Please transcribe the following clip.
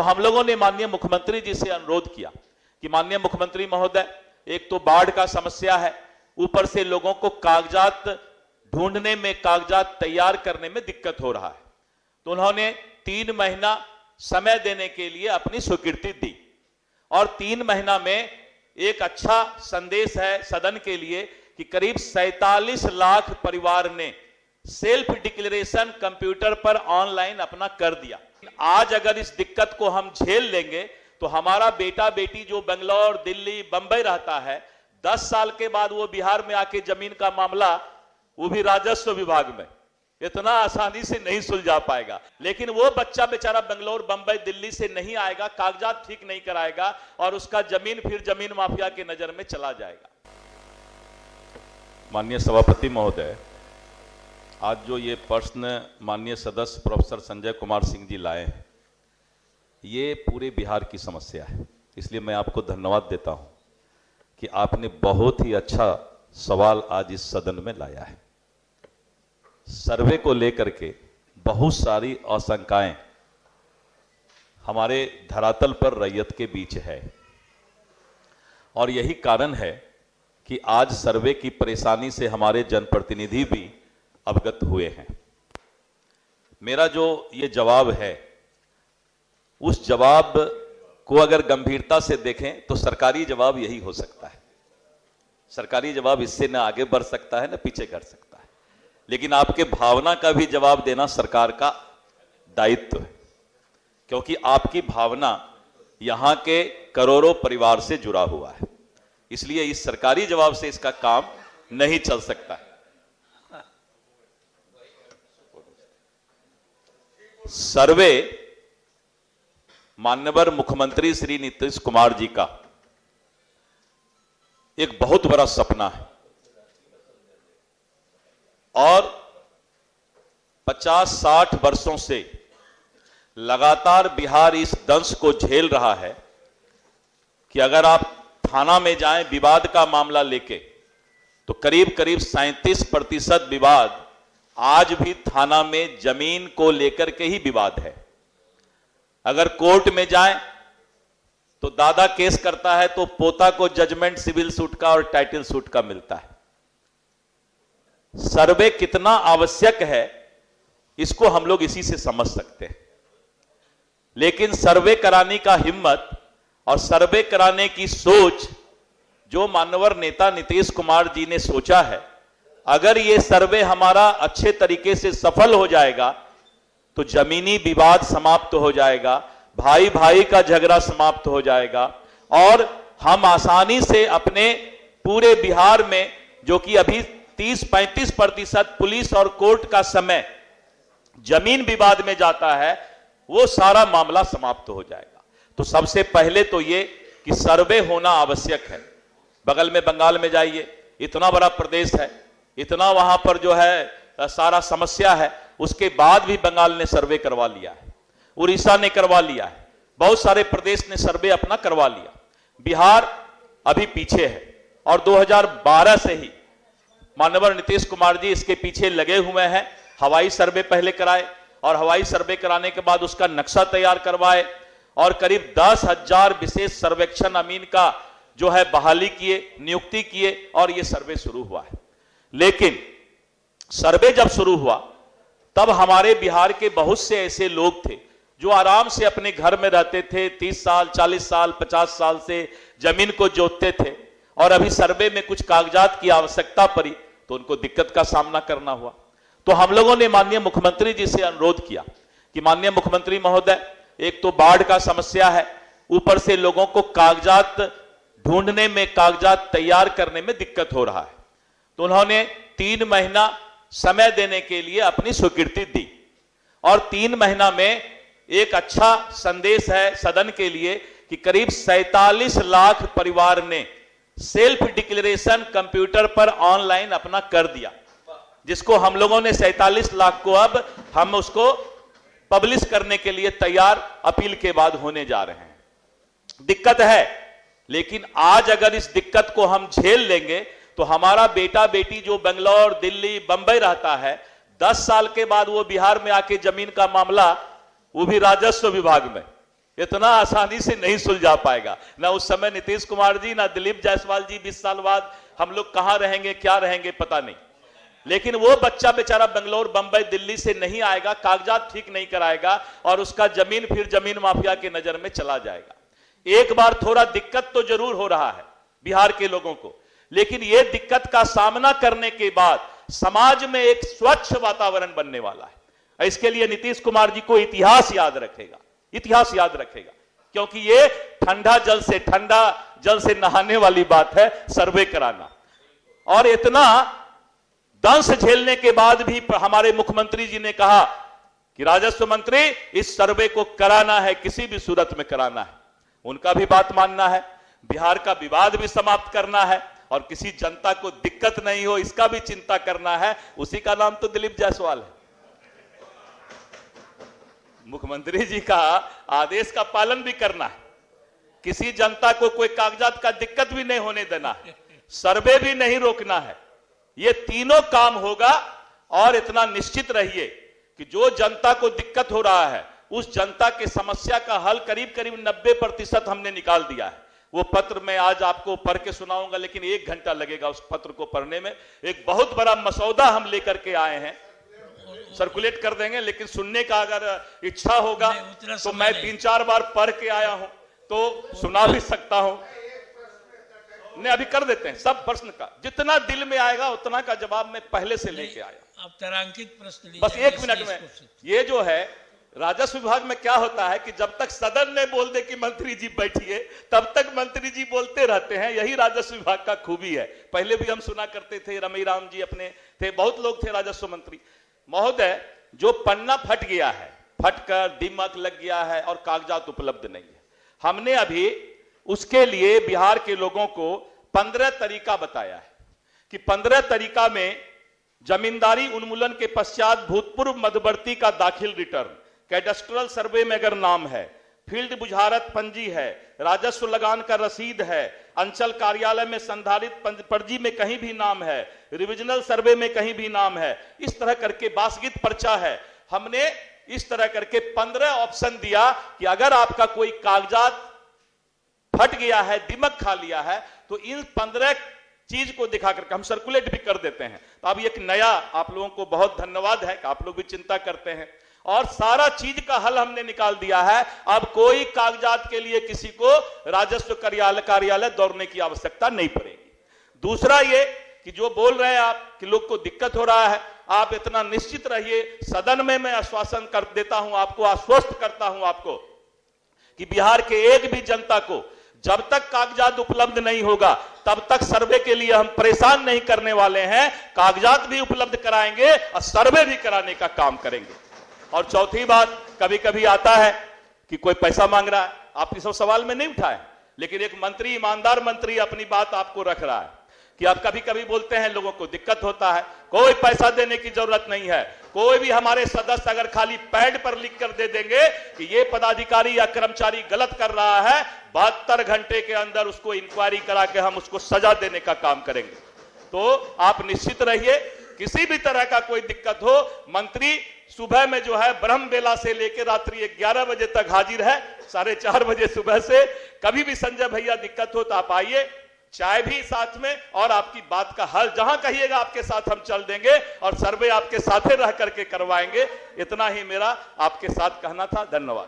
तो हम लोगों ने माननीय मुख्यमंत्री जी से अनुरोध किया कि माननीय मुख्यमंत्री महोदय, एक तो बाढ़ का समस्या है, ऊपर से लोगों को कागजात ढूंढने में, कागजात तैयार करने में दिक्कत हो रहा है। तो उन्होंने 3 महीना समय देने के लिए अपनी स्वीकृति दी और 3 महीना में एक अच्छा संदेश है सदन के लिए कि करीब 47 लाख परिवार ने सेल्फ डिक्लेरेशन कंप्यूटर पर ऑनलाइन अपना कर दिया। आज अगर इस दिक्कत को हम झेल लेंगे तो हमारा बेटा बेटी जो बेंगलोर, दिल्ली, बंबई रहता है, 10 साल के बाद वो बिहार में आके जमीन का मामला, वो भी राजस्व विभाग में, इतना आसानी से नहीं सुलझा पाएगा। लेकिन वो बच्चा बेचारा बेंगलोर, बंबई, दिल्ली से नहीं आएगा, कागजात ठीक नहीं कराएगा और उसका जमीन फिर जमीन माफिया की नजर में चला जाएगा। माननीय सभापति महोदय, आज जो ये प्रश्न माननीय सदस्य प्रोफेसर संजय कुमार सिंह जी लाए हैं, ये पूरे बिहार की समस्या है। इसलिए मैं आपको धन्यवाद देता हूं कि आपने बहुत ही अच्छा सवाल आज इस सदन में लाया है। सर्वे को लेकर के बहुत सारी आशंकाएं हमारे धरातल पर रैयत के बीच है और यही कारण है कि आज सर्वे की परेशानी से हमारे जनप्रतिनिधि भी अवगत हुए हैं। मेरा जो ये जवाब है, उस जवाब को अगर गंभीरता से देखें तो सरकारी जवाब यही हो सकता है। सरकारी जवाब इससे न आगे बढ़ सकता है न पीछे कर सकता है, लेकिन आपके भावना का भी जवाब देना सरकार का दायित्व है, क्योंकि आपकी भावना यहां के करोड़ों परिवार से जुड़ा हुआ है। इसलिए इस सरकारी जवाब से इसका काम नहीं चल सकता है। सर्वे माननीय मुख्यमंत्री श्री नीतीश कुमार जी का एक बहुत बड़ा सपना है और 50-60 वर्षों से लगातार बिहार इस दंश को झेल रहा है कि अगर आप थाना में जाएं विवाद का मामला लेके तो करीब करीब 37% विवाद आज भी थाना में जमीन को लेकर के ही विवाद है। अगर कोर्ट में जाएं तो दादा केस करता है तो पोता को जजमेंट सिविल सूट का और टाइटल सूट का मिलता है। सर्वे कितना आवश्यक है इसको हम लोग इसी से समझ सकते हैं, लेकिन सर्वे कराने का हिम्मत और सर्वे कराने की सोच जो माननीय नेता नीतीश कुमार जी ने सोचा है, अगर ये सर्वे हमारा अच्छे तरीके से सफल हो जाएगा तो जमीनी विवाद समाप्त हो जाएगा, भाई भाई का झगड़ा समाप्त हो जाएगा और हम आसानी से अपने पूरे बिहार में, जो कि अभी 30-35% पुलिस और कोर्ट का समय जमीन विवाद में जाता है, वो सारा मामला समाप्त हो जाएगा। तो सबसे पहले तो ये कि सर्वे होना आवश्यक है। बगल में बंगाल में जाइए, इतना बड़ा प्रदेश है, इतना वहां पर जो है सारा समस्या है, उसके बाद भी बंगाल ने सर्वे करवा लिया है, उड़ीसा ने करवा लिया है, बहुत सारे प्रदेश ने सर्वे अपना करवा लिया। बिहार अभी पीछे है और 2012 से ही माननीय नीतीश कुमार जी इसके पीछे लगे हुए हैं। हवाई सर्वे पहले कराए और हवाई सर्वे कराने के बाद उसका नक्शा तैयार करवाए और करीब 10,000 विशेष सर्वेक्षण अमीन का जो है बहाली किए, नियुक्ति किए और यह सर्वे शुरू हुआ है। लेकिन सर्वे जब शुरू हुआ तब हमारे बिहार के बहुत से ऐसे लोग थे जो आराम से अपने घर में रहते थे, 30 साल, 40 साल, 50 साल से जमीन को जोतते थे और अभी सर्वे में कुछ कागजात की आवश्यकता पड़ी तो उनको दिक्कत का सामना करना हुआ। तो हम लोगों ने माननीय मुख्यमंत्री जी से अनुरोध किया कि माननीय मुख्यमंत्री महोदय, एक तो बाढ़ का समस्या है, ऊपर से लोगों को कागजात ढूंढने में, कागजात तैयार करने में दिक्कत हो रहा है। तो उन्होंने 3 महीना समय देने के लिए अपनी स्वीकृति दी और 3 महीना में एक अच्छा संदेश है सदन के लिए कि करीब 47 लाख परिवार ने सेल्फ डिक्लेरेशन कंप्यूटर पर ऑनलाइन अपना कर दिया, जिसको हम लोगों ने 47 लाख को अब हम उसको पब्लिश करने के लिए तैयार अपील के बाद होने जा रहे हैं। दिक्कत है, लेकिन आज अगर इस दिक्कत को हम झेल लेंगे तो हमारा बेटा बेटी जो बेंगलोर, दिल्ली, बंबई रहता है, 10 साल के बाद वो बिहार में आके जमीन का मामला, वो भी राजस्व विभाग में, इतना आसानी से नहीं सुलझा पाएगा। ना उस समय नीतीश कुमार जी, ना दिलीप जायसवाल जी, 20 साल बाद हम लोग कहां रहेंगे, क्या रहेंगे पता नहीं। लेकिन वो बच्चा बेचारा बेंगलोर, बंबई, दिल्ली से नहीं आएगा, कागजात ठीक नहीं कराएगा और उसका जमीन फिर जमीन माफिया की नजर में चला जाएगा। एक बार थोड़ा दिक्कत तो जरूर हो रहा है बिहार के लोगों को, लेकिन यह दिक्कत का सामना करने के बाद समाज में एक स्वच्छ वातावरण बनने वाला है। इसके लिए नीतीश कुमार जी को इतिहास याद रखेगा, इतिहास याद रखेगा, क्योंकि ये ठंडा जल से नहाने वाली बात है सर्वे कराना। और इतना दंश झेलने के बाद भी हमारे मुख्यमंत्री जी ने कहा कि राजस्व मंत्री, इस सर्वे को कराना है, किसी भी सूरत में कराना है। उनका भी बात मानना है, बिहार का विवाद भी समाप्त करना है और किसी जनता को दिक्कत नहीं हो इसका भी चिंता करना है। उसी का नाम तो दिलीप जायसवाल है। मुख्यमंत्री जी का आदेश का पालन भी करना है, किसी जनता को कोई कागजात का दिक्कत भी नहीं होने देना है, सर्वे भी नहीं रोकना है। ये तीनों काम होगा और इतना निश्चित रहिए कि जो जनता को दिक्कत हो रहा है उस जनता के समस्या का हल करीब करीब 90% हमने निकाल दिया है। वो पत्र मैं आज आपको पढ़ के सुनाऊंगा, लेकिन 1 घंटा लगेगा उस पत्र को पढ़ने में। एक बहुत बड़ा मसौदा हम लेकर के आए हैं, सर्कुलेट कर देंगे, लेकिन सुनने का अगर इच्छा होगा तो मैं 3-4 बार पढ़ के आया हूं तो सुना भी सकता हूं। नहीं, अभी कर देते हैं सब प्रश्न का, जितना दिल में आएगा उतना का जवाब मैं पहले से लेके आया। आप तारांकित प्रश्न बस 1 मिनट में। ये जो है राजस्व विभाग में क्या होता है कि जब तक सदन ने बोल दे कि मंत्री जी बैठिए, तब तक मंत्री जी बोलते रहते हैं। यही राजस्व विभाग का खूबी है। पहले भी हम सुना करते थे, रमीराम जी अपने थे, बहुत लोग थे राजस्व मंत्री महोदय। जो पन्ना फट गया है, फटकर दीमक लग गया है और कागजात उपलब्ध नहीं है, हमने अभी उसके लिए बिहार के लोगों को 15 तरीका बताया है कि 15 तरीका में जमींदारी उन्मूलन के पश्चात भूतपूर्व मध्यवर्ती का दाखिल रिटर्न, कैडेस्ट्रल सर्वे में अगर नाम है, फील्ड बुझारत पंजी है, राजस्व लगान का रसीद है, अंचल कार्यालय में संधारित पर्ची में कहीं भी नाम है, रिविजनल सर्वे में कहीं भी नाम है, इस तरह करके बासगीत पर्चा है। हमने इस तरह करके 15 ऑप्शन दिया कि अगर आपका कोई कागजात फट गया है, दिमक खा लिया है, तो इन 15 चीज को दिखा करके हम सर्कुलेट भी कर देते हैं। तो अब एक नया, आप लोगों को बहुत धन्यवाद है कि आप लोग भी चिंता करते हैं और सारा चीज का हल हमने निकाल दिया है। अब कोई कागजात के लिए किसी को राजस्व कार्यालय दौड़ने की आवश्यकता नहीं पड़ेगी। दूसरा ये कि जो बोल रहे हैं आप कि लोग को दिक्कत हो रहा है, आप इतना निश्चित रहिए, सदन में मैं आश्वासन कर देता हूं आपको, आश्वस्त करता हूं आपको कि बिहार के एक भी जनता को जब तक कागजात उपलब्ध नहीं होगा तब तक सर्वे के लिए हम परेशान नहीं करने वाले हैं। कागजात भी उपलब्ध कराएंगे और सर्वे भी कराने का काम करेंगे। और चौथी बात, कभी कभी आता है कि कोई पैसा मांग रहा है, आप इस सवाल में नहीं उठाए, लेकिन एक मंत्री, ईमानदार मंत्री अपनी बात आपको रख रहा है कि आप कभी कभी बोलते हैं लोगों को दिक्कत होता है, कोई पैसा देने की जरूरत नहीं है। कोई भी हमारे सदस्य अगर खाली पैड पर लिख कर दे देंगे कि ये पदाधिकारी या कर्मचारी गलत कर रहा है, 72 घंटे के अंदर उसको इंक्वायरी करा के हम उसको सजा देने का काम करेंगे। तो आप निश्चित रहिए, किसी भी तरह का कोई दिक्कत हो, मंत्री सुबह में जो है ब्रह्म बेला से लेकर रात्रि 11 बजे तक हाजिर है, 4:30 बजे सुबह से। कभी भी संजय भैया दिक्कत हो तो आप आइए, चाय भी साथ में, और आपकी बात का हल जहां कहिएगा आपके साथ हम चल देंगे और सर्वे आपके साथ रह करके करवाएंगे। इतना ही मेरा आपके साथ कहना था। धन्यवाद।